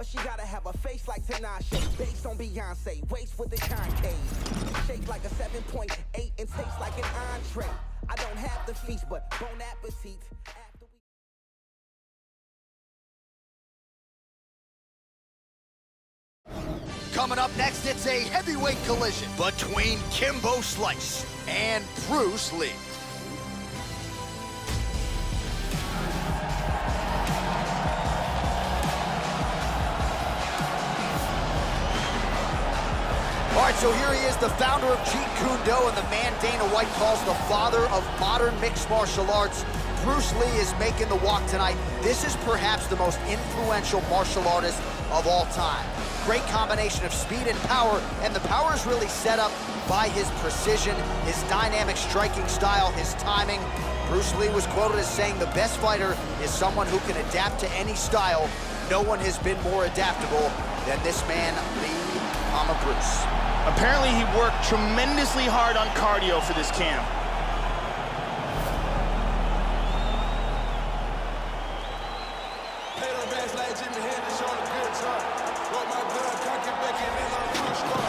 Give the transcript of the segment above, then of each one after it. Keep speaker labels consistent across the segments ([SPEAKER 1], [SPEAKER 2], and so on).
[SPEAKER 1] but she gotta have a face like Tinashe. Based on Beyonce, waist with the concave. Shake like a 7.8 and taste like an entree. I don't have the feast, but bon appetit.
[SPEAKER 2] Coming up next, it's a heavyweight collision between Kimbo Slice and Bruce Lee. All right, so here he is, the founder of Jeet Kune Do and the man Dana White calls the father of modern mixed martial arts. Bruce Lee is making the walk tonight. This is perhaps the most influential martial artist of all time. Great combination of speed and power, and the power is really set up by his precision, his dynamic striking style, his timing. Bruce Lee was quoted as saying the best fighter is someone who can adapt to any style. No one has been more adaptable than this man, Lee Mama Bruce.
[SPEAKER 3] Apparently he worked tremendously hard on cardio for this camp.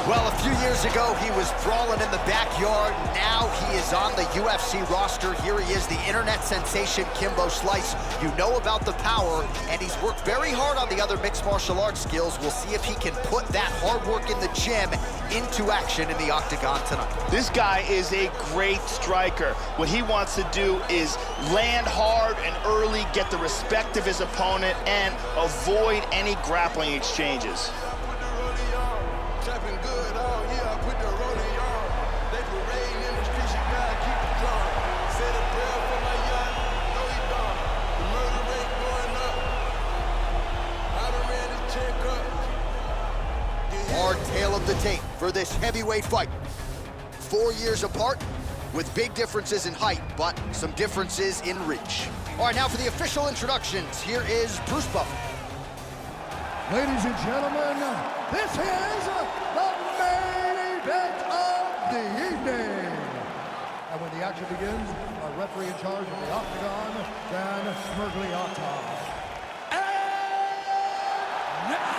[SPEAKER 2] Well, a few years ago, he was brawling in the backyard. Now he is on the UFC roster. Here he is, the internet sensation, Kimbo Slice. You know about the power, and he's worked very hard on the other mixed martial arts skills. We'll see if he can put that hard work in the gym into action in the octagon tonight.
[SPEAKER 3] This guy is a great striker. What he wants to do is land hard and early, get the respect of his opponent, and avoid any grappling exchanges.
[SPEAKER 2] Our tale of the tape for this heavyweight fight. 4 years apart, with big differences in height, but some differences in reach. All right, now for the official introductions, here is Bruce Buffer.
[SPEAKER 4] Ladies and gentlemen, this is the main event of the evening. And when the action begins, our referee in charge of the octagon, Dan Smirgliata. And now,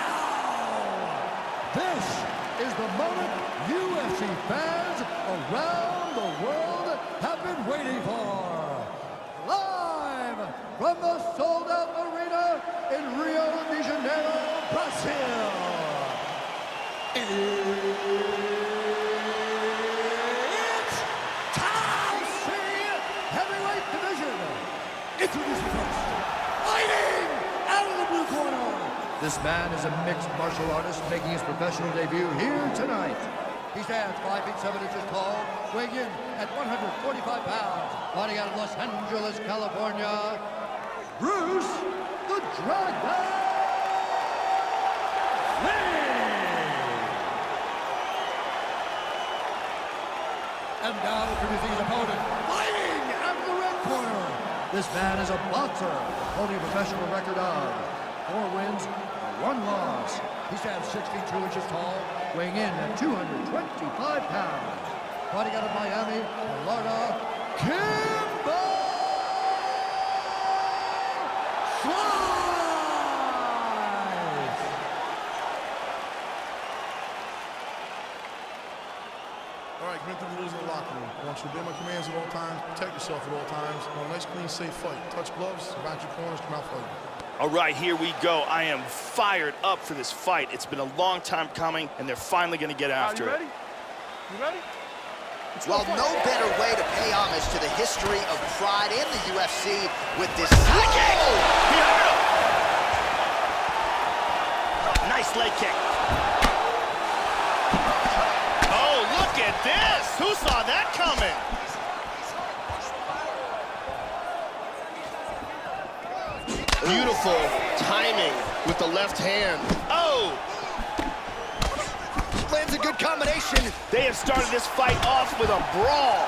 [SPEAKER 4] this is the moment UFC fans around the world have been waiting for. Live from the sold-out arena in Rio de Janeiro, Brazil. It's time! Heavyweight division. Introducing first, fighting out of the blue corner. This man is a mixed martial artist making his professional debut here tonight. He stands 5 feet 7 inches tall, weighing in at 145 pounds, fighting out of Los Angeles, California, Bruce the Dragon Lee. And now introducing his opponent, fighting out of the red corner. This man is a boxer, holding a professional record of 4 wins, 1 loss. He stands 6 feet 2 inches tall, weighing in at 225 pounds. Fighting out of Miami, Florida, Kimbo Slice!
[SPEAKER 5] All right, commit to the rules in the locker room. I want you to obey my commands at all times, protect yourself at all times. I want a nice, clean, safe fight. Touch gloves, back your corners, come out fighting.
[SPEAKER 3] All right, here we go. I am fired up for this fight. It's been a long time coming, and they're finally going to get after it.
[SPEAKER 5] You ready?
[SPEAKER 2] Well, no better way to pay homage to the history of pride in the UFC with this leg kick.
[SPEAKER 3] He hurt him. Nice leg kick. Oh, look at this. Who saw that coming? Beautiful timing with the left hand. Oh!
[SPEAKER 2] Lands a good combination.
[SPEAKER 3] They have started this fight off with a brawl.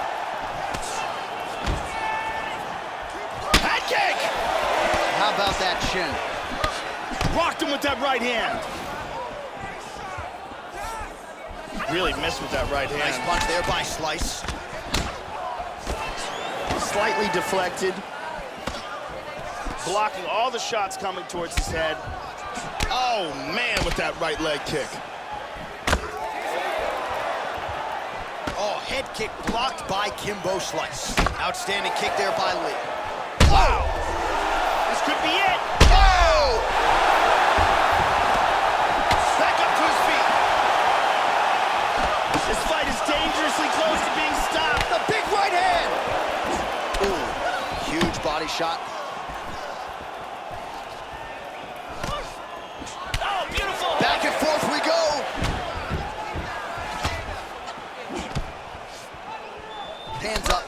[SPEAKER 3] Head kick!
[SPEAKER 2] How about that chin?
[SPEAKER 3] Rocked him with that right hand. Really missed with that right hand.
[SPEAKER 2] Nice punch there by Slice.
[SPEAKER 3] Slightly deflected. Blocking all the shots coming towards his head. Oh, man. with that right leg kick.
[SPEAKER 2] Oh, head kick blocked by Kimbo Slice. Outstanding kick there by Lee.
[SPEAKER 3] Wow! This could be it!
[SPEAKER 2] Oh!
[SPEAKER 3] Back up to his feet. This fight is dangerously close to being stopped.
[SPEAKER 2] The big right hand! Ooh, huge body shot.
[SPEAKER 3] Oh, beautiful!
[SPEAKER 2] Back and forth we go. Hands up.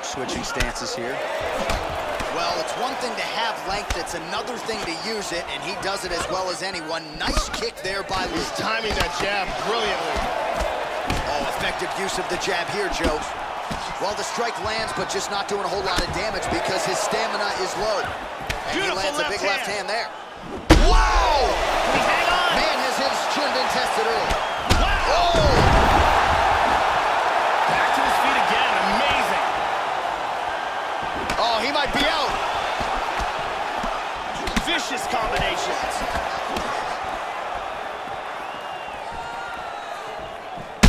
[SPEAKER 2] Switching stances here. Well, it's one thing to have length, it's another thing to use it, and he does it as well as anyone. Nice kick there by Lee.
[SPEAKER 3] He's timing that jab brilliantly.
[SPEAKER 2] Oh, effective use of the jab here, Joe. Well, the strike lands, but just not doing a whole lot of damage because his stamina is low. And he lands a big left hand there. Wow!
[SPEAKER 3] Can he hang on?
[SPEAKER 2] Man, has his chin been tested early.
[SPEAKER 3] Wow!
[SPEAKER 2] Oh!
[SPEAKER 3] Back to his feet again. Amazing.
[SPEAKER 2] Oh, he might be out.
[SPEAKER 3] Vicious combinations.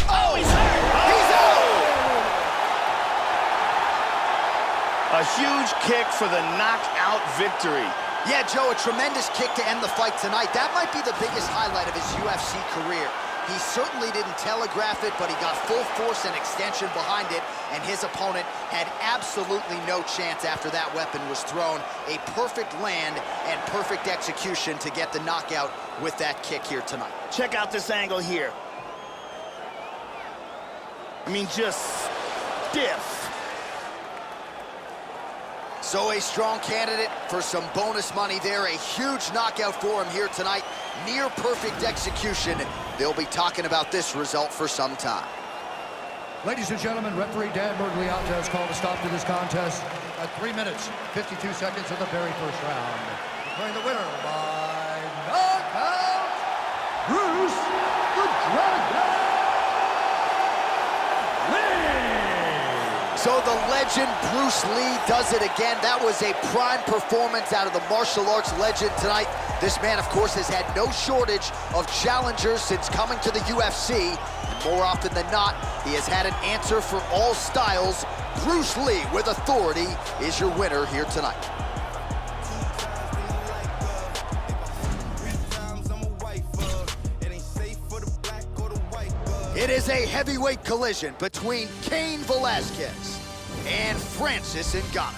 [SPEAKER 3] Oh, he's hurt.
[SPEAKER 2] He's out!
[SPEAKER 3] A huge kick for the knockout victory.
[SPEAKER 2] Yeah, Joe, a tremendous kick to end the fight tonight. That might be the biggest highlight of his UFC career. He certainly didn't telegraph it, but he got full force and extension behind it, and his opponent had absolutely no chance after that weapon was thrown. A perfect land and perfect execution to get the knockout with that kick here tonight.
[SPEAKER 3] Check out this angle here. I mean, just stiff.
[SPEAKER 2] So a strong candidate for some bonus money there. A huge knockout for him here tonight. Near perfect execution. They'll be talking about this result for some time.
[SPEAKER 4] Ladies and gentlemen, referee Dan Bergliata has called a stop to this contest at 3 minutes, 52 seconds of the very first round. Declaring the winner by knockout, Bruce the Dragon Lee!
[SPEAKER 2] So the legend Bruce Lee does it again. That was a prime performance out of the martial arts legend tonight. This man, of course, has had no shortage of challengers since coming to the UFC. And more often than not, he has had an answer for all styles. Bruce Lee, with authority, is your winner here tonight. It is a heavyweight collision between Cain Velasquez and Francis Ngannou.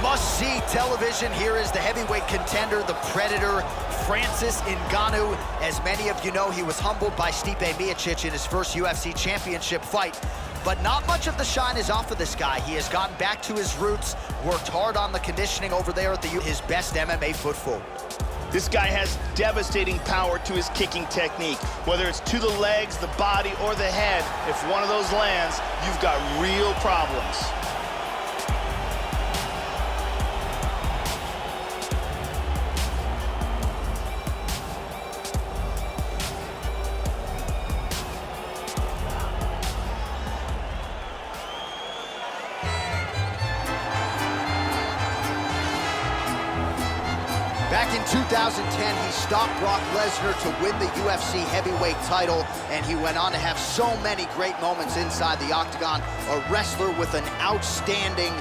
[SPEAKER 2] Must-see television. Here is the heavyweight contender, the Predator, Francis Ngannou. As many of you know, he was humbled by Stipe Miocic in his first UFC championship fight. But not much of the shine is off of this guy. He has gotten back to his roots, worked hard on the conditioning over there at his best MMA foot forward.
[SPEAKER 3] This guy has devastating power to his kicking technique. Whether it's to the legs, the body, or the head, if one of those lands, you've got real problems.
[SPEAKER 2] Back in 2010, he stopped Brock Lesnar to win the UFC heavyweight title, and he went on to have so many great moments inside the octagon. A wrestler with an outstanding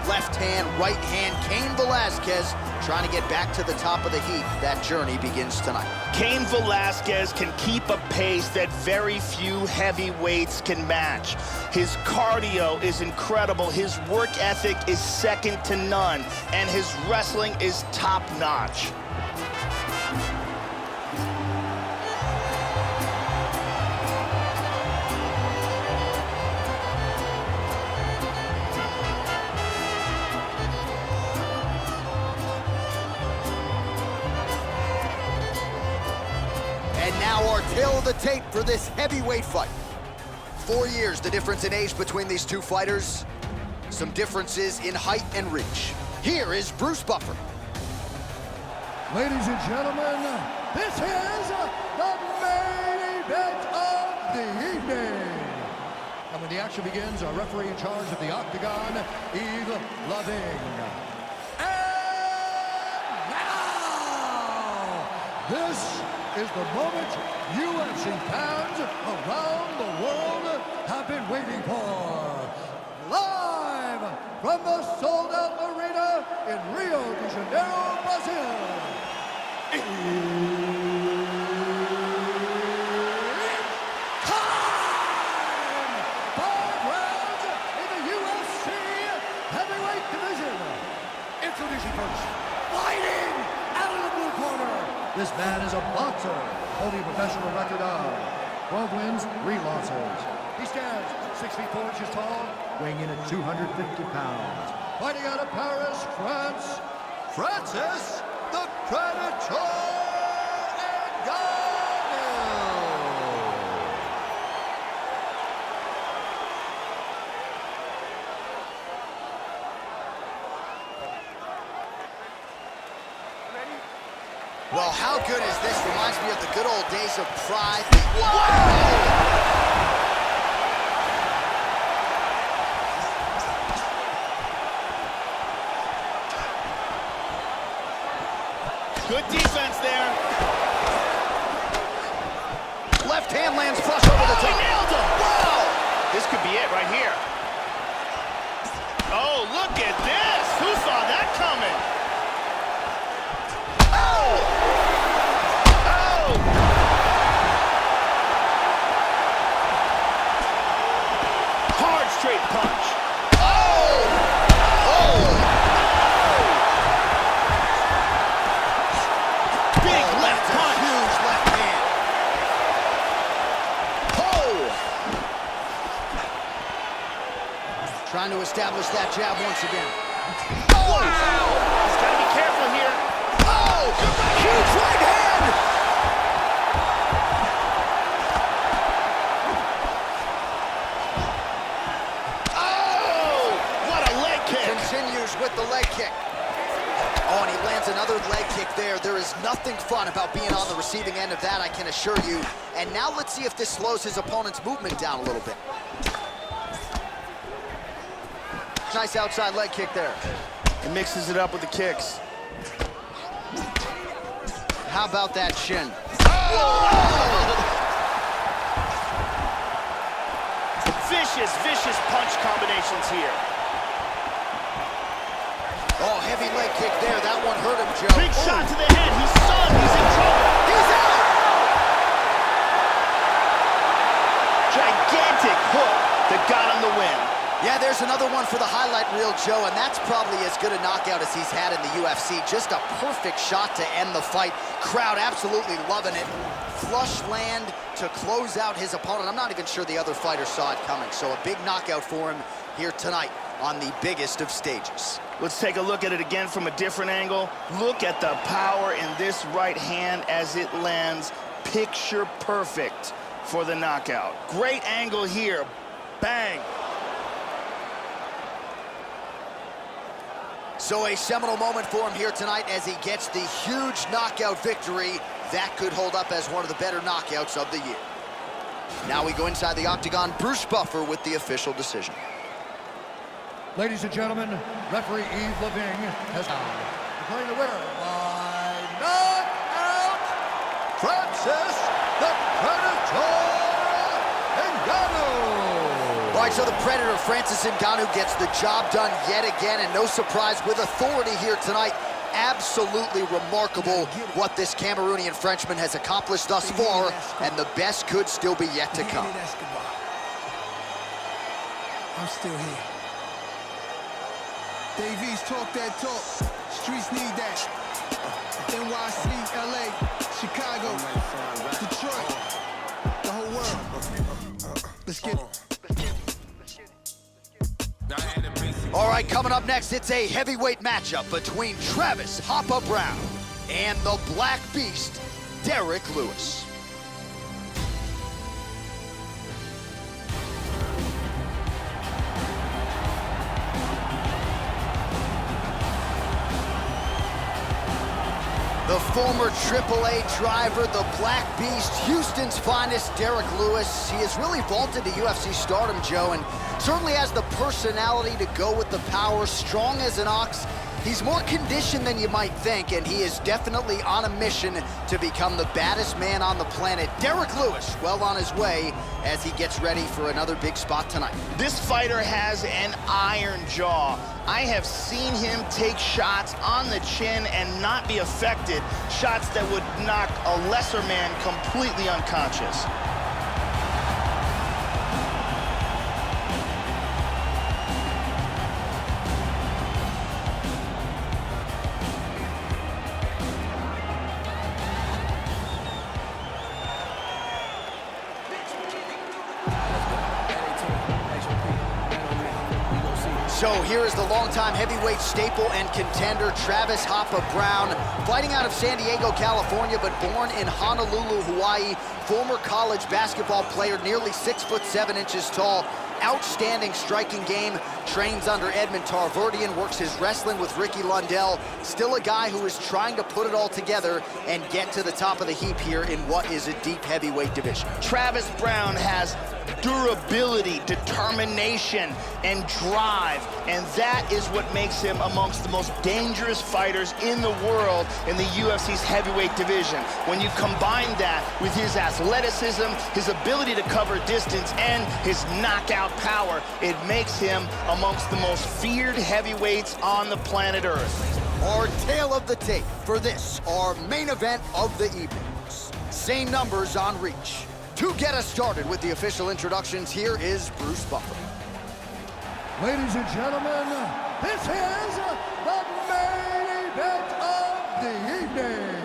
[SPEAKER 2] left hand, right hand. Cain Velasquez trying to get back to the top of the heap. That journey begins tonight.
[SPEAKER 3] Cain Velasquez can keep a pace that very few heavyweights can match. His cardio is incredible, his work ethic is second to none, and his wrestling is top-notch.
[SPEAKER 2] And now our tale of the tape for this heavyweight fight. 4 years, the difference in age between these two fighters. Some differences in height and reach. Here is Bruce Buffer.
[SPEAKER 4] Ladies and gentlemen, this is the And when the action begins, our referee in charge of the Octagon, Yves Lavigne. And now, this is the moment UFC fans around the world have been waiting for. Live from the sold-out arena in Rio de Janeiro, Brazil. Introducing first, fighting out of the blue corner. This man is a boxer, holding a professional record of 12 wins, 3 losses. He stands 6 feet 4 inches tall, weighing in at 250 pounds. Fighting out of Paris, France, Francis the Predator Ngannou.
[SPEAKER 2] Well, how good is this? Reminds me of the good old days of Pride.
[SPEAKER 3] Good defense there.
[SPEAKER 2] Left hand lands flush over the top.
[SPEAKER 3] He nailed him. Wow! This could be it right here. Oh, look at this. Who saw that coming? Straight punch. Big left punch.
[SPEAKER 2] Huge left hand. Trying to establish that jab once again.
[SPEAKER 3] Wow! He's got to be careful here.
[SPEAKER 2] Huge right hand. Continues with the leg kick. Oh, and he lands another leg kick there. There is nothing fun about being on the receiving end of that, I can assure you. And now let's see if this slows his opponent's movement down a little bit. Nice outside leg kick there.
[SPEAKER 3] He mixes it up with the kicks.
[SPEAKER 2] How about that shin?
[SPEAKER 3] Vicious punch combinations here.
[SPEAKER 2] Oh, heavy leg kick there. That one hurt him, Joe.
[SPEAKER 3] Big shot to the head. He's stunned. He's in trouble.
[SPEAKER 2] He's out!
[SPEAKER 3] Gigantic hook that got him the win.
[SPEAKER 2] Yeah, there's another one for the highlight reel, Joe, and that's probably as good a knockout as he's had in the UFC. Just a perfect shot to end the fight. Crowd absolutely loving it. Flush land to close out his opponent. I'm not even sure the other fighter saw it coming, so a big knockout for him here tonight on the biggest of stages.
[SPEAKER 3] Let's take a look at it again from a different angle. Look at the power in this right hand as it lands. Picture perfect for the knockout. Great angle here. Bang.
[SPEAKER 2] So a seminal moment for him here tonight as he gets the huge knockout victory. That could hold up as one of the better knockouts of the year. Now we go inside the octagon. Bruce Buffer with the official decision.
[SPEAKER 4] Ladies and gentlemen, referee Yves Lavigne has declaring the winner by knockout, Francis the Predator Ngannou.
[SPEAKER 2] All right, so the Predator, Francis Ngannou, gets the job done yet again, and no surprise, with authority here tonight. Absolutely remarkable what this Cameroonian Frenchman has accomplished thus far, and the best could still be yet to come.
[SPEAKER 6] I'm still here. Davies talk that talk. Streets need that. NYC, LA, Chicago, Detroit, the whole world. Let's get it.
[SPEAKER 2] All right, coming up next, it's a heavyweight matchup between Travis Hoppa Brown and the Black Beast, Derrick Lewis. The former AAA driver, the Black Beast, Houston's finest, Derek Lewis. He has really vaulted to UFC stardom, Joe, and certainly has the personality to go with the power, strong as an ox. He's more conditioned than you might think, and he is definitely on a mission to become the baddest man on the planet. Derek Lewis, well on his way as he gets ready for another big spot tonight.
[SPEAKER 3] This fighter has an iron jaw. I have seen him take shots on the chin and not be affected, shots that would knock a lesser man completely unconscious.
[SPEAKER 2] So here is the longtime heavyweight staple and contender, Travis Hapa Browne, fighting out of San Diego, California, but born in Honolulu, Hawaii. Former college basketball player, nearly 6'7" tall. Outstanding striking game, trains under Edmond Tarverdian, works his wrestling with Ricky Lundell. Still a guy who is trying to put it all together and get to the top of the heap here in what is a deep heavyweight division.
[SPEAKER 3] Travis Browne has durability, determination, and drive, and that is what makes him amongst the most dangerous fighters in the world in the UFC's heavyweight division. When you combine that with his athleticism, his ability to cover distance, and his knockout power, it makes him amongst the most feared heavyweights on the planet Earth.
[SPEAKER 2] Our tale of the tape for this, our main event of the evening. Same numbers on Reach. To get us started with the official introductions, here is Bruce Buffer.
[SPEAKER 4] Ladies and gentlemen, this is the main event of the evening.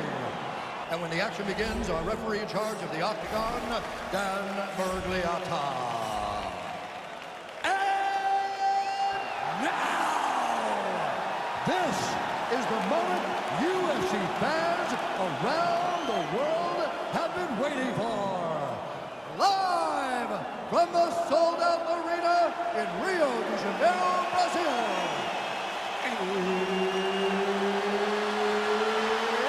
[SPEAKER 4] And when the action begins, our referee in charge of the Octagon, Dan Bergliata. And now, this is the moment UFC fans around the world have been waiting for. Live from the sold-out arena in Rio de Janeiro, Brazil.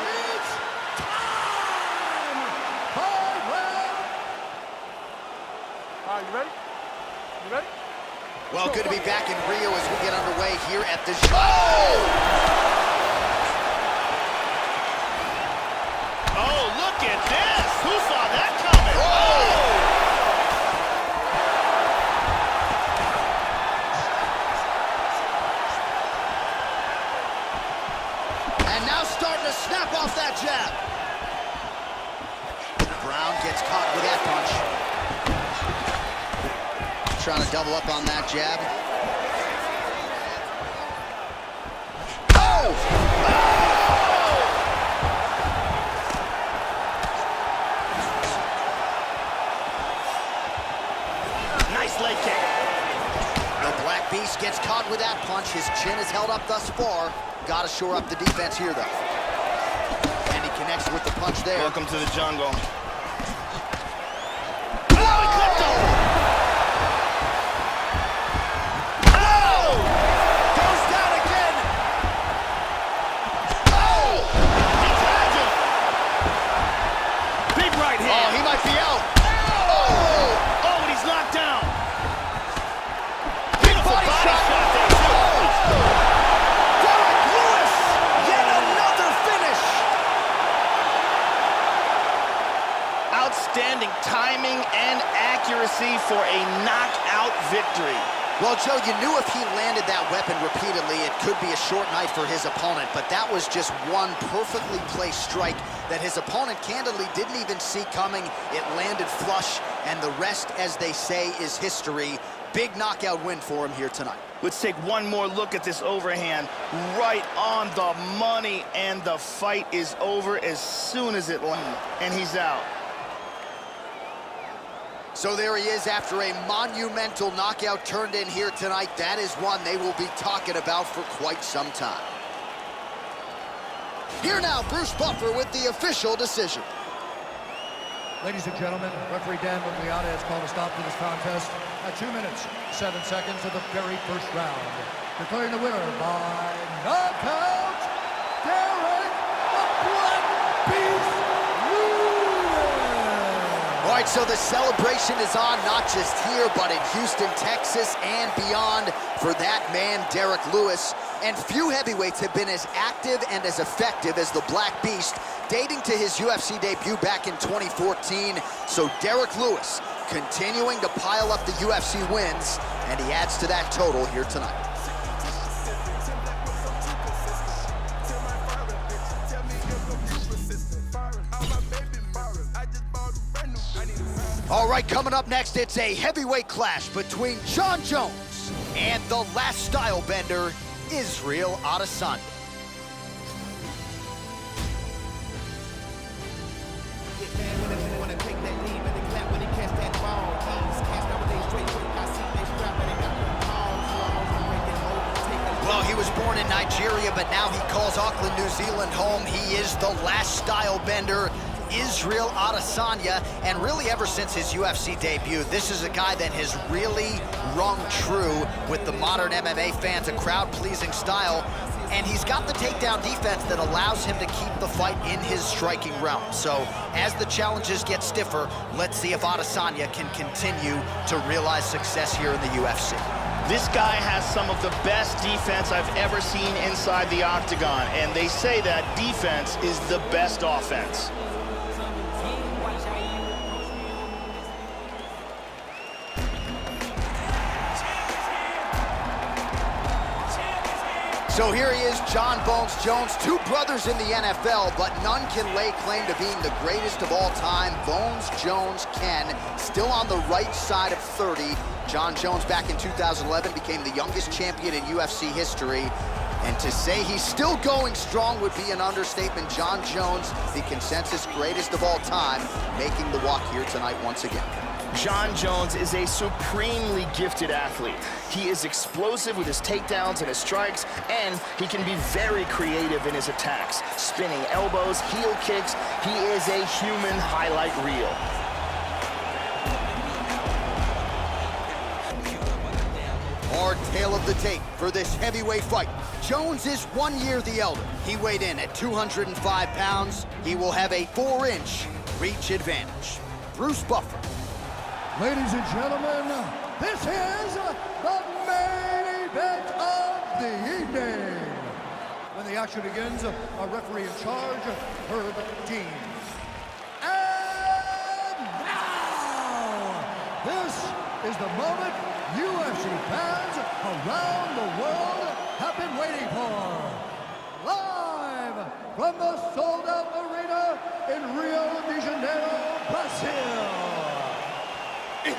[SPEAKER 4] It's time! 5 rounds.
[SPEAKER 5] You ready? You ready?
[SPEAKER 2] Well, good to be back in Rio as we get underway here at the show.
[SPEAKER 3] Oh, look at this! Who saw that coming? Oh!
[SPEAKER 2] And now starting to snap off that jab. Browne gets caught with that punch. Trying to double up on that jab. Oh!
[SPEAKER 3] Nice leg kick.
[SPEAKER 2] The Black Beast gets caught with that punch. His chin is held up thus far. Got to shore up the defense here, though. And he connects with the punch there.
[SPEAKER 3] Welcome to the jungle. Outstanding timing and accuracy for a knockout victory.
[SPEAKER 2] Well, Joe, you knew if he landed that weapon repeatedly, it could be a short night for his opponent, but that was just one perfectly placed strike that his opponent candidly didn't even see coming. It landed flush, and the rest, as they say, is history. Big knockout win for him here tonight.
[SPEAKER 3] Let's take one more look at this overhand. Right on the money, and the fight is over as soon as it lands, and he's out.
[SPEAKER 2] So there he is after a monumental knockout turned in here tonight. That is one they will be talking about for quite some time. Here now, Bruce Buffer with the official decision.
[SPEAKER 4] Ladies and gentlemen, referee Dan Bergliata has called a stop to this contest at 2 minutes, 7 seconds of the very first round. Declaring the winner by knockout, Derek the Black
[SPEAKER 2] right, so the celebration is on, not just here, but in Houston, Texas, and beyond for that man, Derrick Lewis. And few heavyweights have been as active and as effective as the Black Beast, dating to his UFC debut back in 2014. So Derrick Lewis continuing to pile up the UFC wins, and he adds to that total here tonight. All right, coming up next, it's a heavyweight clash between Jon Jones and the last style bender, Israel Adesanya. Well, he was born in Nigeria, but now he calls Auckland, New Zealand home. He is the last style bender, Israel Adesanya, and really ever since his UFC debut, this is a guy that has really rung true with the modern MMA fans, a crowd-pleasing style, and he's got the takedown defense that allows him to keep the fight in his striking realm. So as the challenges get stiffer, let's see if Adesanya can continue to realize success here in the UFC.
[SPEAKER 3] This guy has some of the best defense I've ever seen inside the octagon, and they say that defense is the best offense.
[SPEAKER 2] So here he is, Jon Bones Jones, two brothers in the NFL, but none can lay claim to being the greatest of all time. Bones Jones can, still on the right side of 30. Jon Jones back in 2011 became the youngest champion in UFC history. And to say he's still going strong would be an understatement. Jon Jones, the consensus greatest of all time, making the walk here tonight once again.
[SPEAKER 3] Jon Jones is a supremely gifted athlete. He is explosive with his takedowns and his strikes, and he can be very creative in his attacks. Spinning elbows, heel kicks, he is a human highlight reel.
[SPEAKER 2] Hard tale of the tape for this heavyweight fight. Jones is 1 year the elder. He weighed in at 205 pounds. He will have a 4-inch reach advantage. Bruce Buffer.
[SPEAKER 4] Ladies and gentlemen, this is the main event of the evening. When the action begins, our referee in charge, Herb Dean. And now, this is the moment UFC fans around the world have been waiting for. Live from the sold-out arena in Rio de Janeiro, Brazil. It's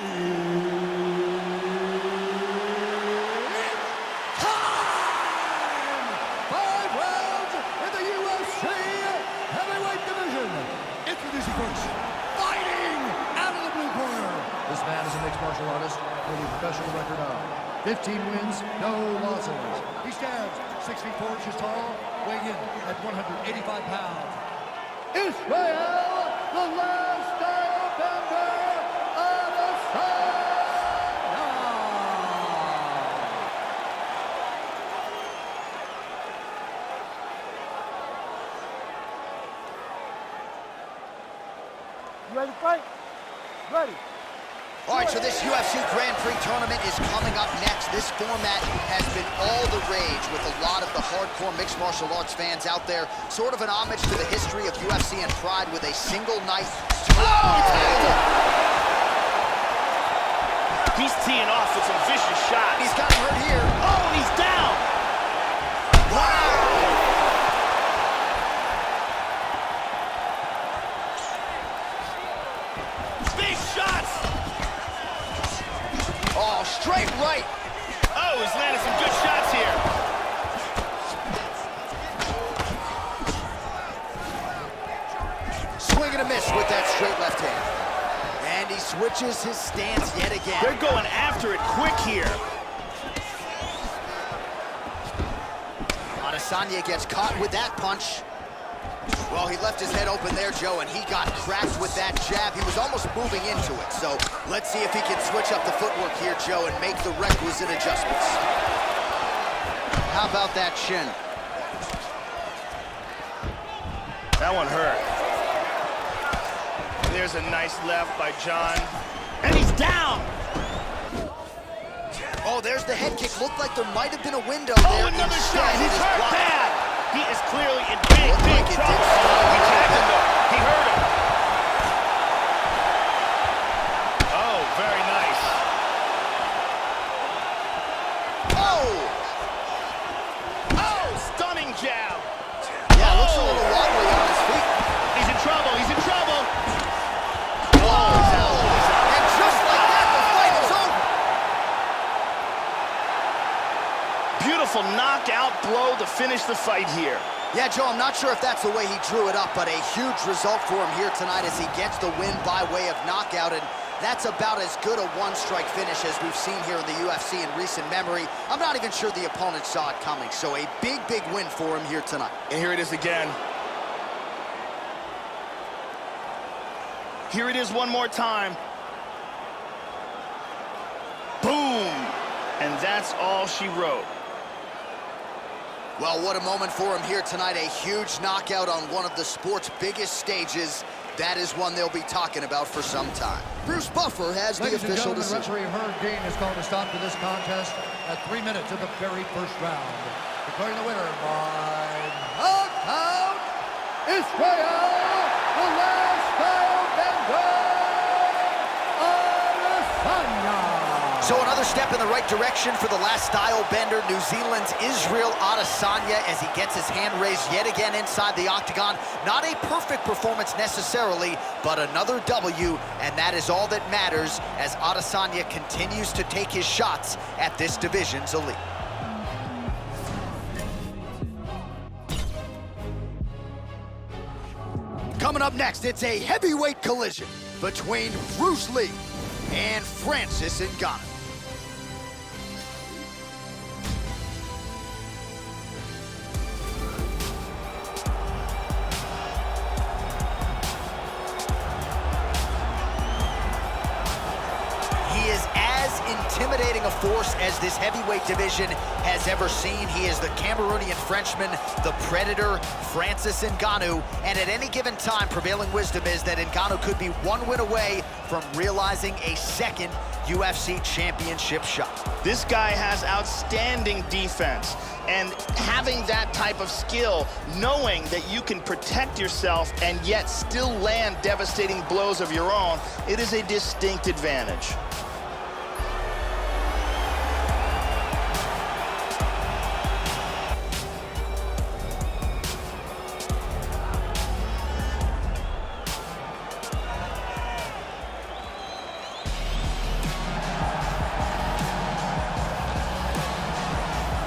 [SPEAKER 4] time! 5 rounds in the UFC heavyweight division. Introducing first, fighting out of the blue corner. This man is a mixed martial artist with a professional record of 15 wins, no losses. He stands 6 feet 4 inches tall, weighing in at 185 pounds. Israel, the last style bender.
[SPEAKER 7] Ready to fight? Ready.
[SPEAKER 2] All right, so this UFC Grand Prix tournament is coming up next. This format has been all the rage with a lot of the hardcore mixed martial arts fans out there. Sort of an homage to the history of UFC and Pride with a single night.
[SPEAKER 3] He's teeing off with some vicious shots.
[SPEAKER 2] He's got hurt here.
[SPEAKER 3] Oh, and he's down.
[SPEAKER 2] Wow! Oh, straight right.
[SPEAKER 3] Oh, he's landed some good shots here.
[SPEAKER 2] Swing and a miss with that straight left hand. And he switches his stance yet again.
[SPEAKER 3] They're going after it quick here.
[SPEAKER 2] Adesanya gets caught with that punch. Well, he left his head open there, Joe, and he got cracked with that jab. He was almost moving into it. So let's see if he can switch up the footwork here, Joe, and make the requisite adjustments. How about that shin?
[SPEAKER 3] That one hurt. There's a nice left by John. And he's down!
[SPEAKER 2] Oh, there's the head kick. Looked like there might have been a window
[SPEAKER 3] Oh,
[SPEAKER 2] there.
[SPEAKER 3] another
[SPEAKER 2] Instead,
[SPEAKER 3] shot!
[SPEAKER 2] it
[SPEAKER 3] He's
[SPEAKER 2] is
[SPEAKER 3] hurt
[SPEAKER 2] blocked.
[SPEAKER 3] bad! He is clearly in
[SPEAKER 2] Looked
[SPEAKER 3] big
[SPEAKER 2] like it
[SPEAKER 3] trouble.
[SPEAKER 2] did fall.
[SPEAKER 3] He tagged him though. He hurt him. Oh, very nice.
[SPEAKER 2] Oh!
[SPEAKER 3] Oh, stunning jab.
[SPEAKER 2] Yeah, looks a little wobbly on his feet.
[SPEAKER 3] He's in trouble. He's in trouble.
[SPEAKER 2] Oh! And just like that, the fight is over.
[SPEAKER 3] Beautiful knockout blow to finish the fight here.
[SPEAKER 2] Yeah, Joe, I'm not sure if that's the way he drew it up, but a huge result for him here tonight as he gets the win by way of knockout, and that's about as good a one-strike finish as we've seen here in the UFC in recent memory. I'm not even sure the opponent saw it coming, so a big, big win for him here tonight.
[SPEAKER 3] And here it is again. Here it is one more time. Boom! And that's all she wrote.
[SPEAKER 2] Well, what a moment for him here tonight. A huge knockout on one of the sport's biggest stages. That is one they'll be talking about for some time. Bruce Buffer has the official decision.
[SPEAKER 4] Referee Herb Dean has called a stop to this contest at 3 minutes of the very first round. Declaring the winner by knockout, Israel, the last style bender, Adesanya.
[SPEAKER 2] So another step in the right direction for the last style bender, New Zealand's Israel Adesanya, as he gets his hand raised yet again inside the octagon. Not a perfect performance necessarily, but another W, and that is all that matters as Adesanya continues to take his shots at this division's elite. Coming up next, it's a heavyweight collision between Bruce Lee and Francis Ngannou. He is as intimidating a force as this heavyweight division has ever seen. He is the Cameroonian Frenchman, the Predator, Francis Ngannou, and at any given time, prevailing wisdom is that Ngannou could be one win away from realizing a second UFC championship shot.
[SPEAKER 3] This guy has outstanding defense, and having that type of skill, knowing that you can protect yourself and yet still land devastating blows of your own, it is a distinct advantage.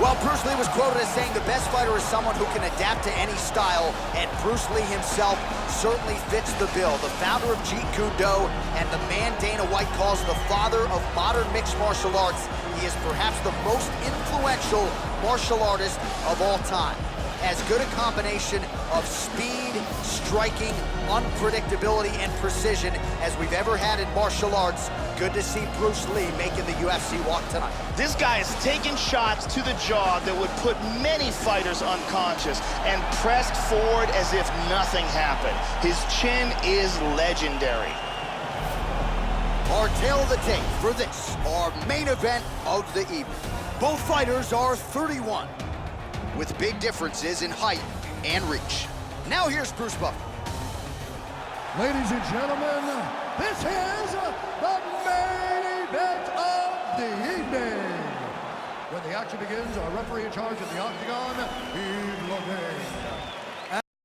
[SPEAKER 2] Well, Bruce Lee was quoted as saying the best fighter is someone who can adapt to any style, and Bruce Lee himself certainly fits the bill. The founder of Jeet Kune Do and the man Dana White calls the father of modern mixed martial arts. He is perhaps the most influential martial artist of all time. As good a combination of speed, striking, unpredictability, and precision as we've ever had in martial arts. Good to see Bruce Lee making the UFC walk tonight.
[SPEAKER 3] This guy is taking shots to the jaw that would put many fighters unconscious and pressed forward as if nothing happened. His chin is legendary.
[SPEAKER 2] Our tale of the tape for this, our main event of the evening. Both fighters are 31, with big differences in height and reach. Now here's Bruce Buffer.
[SPEAKER 4] Ladies and gentlemen, this is the main event of the evening. When the action begins, our referee in charge of the octagon, Yves Lavigne.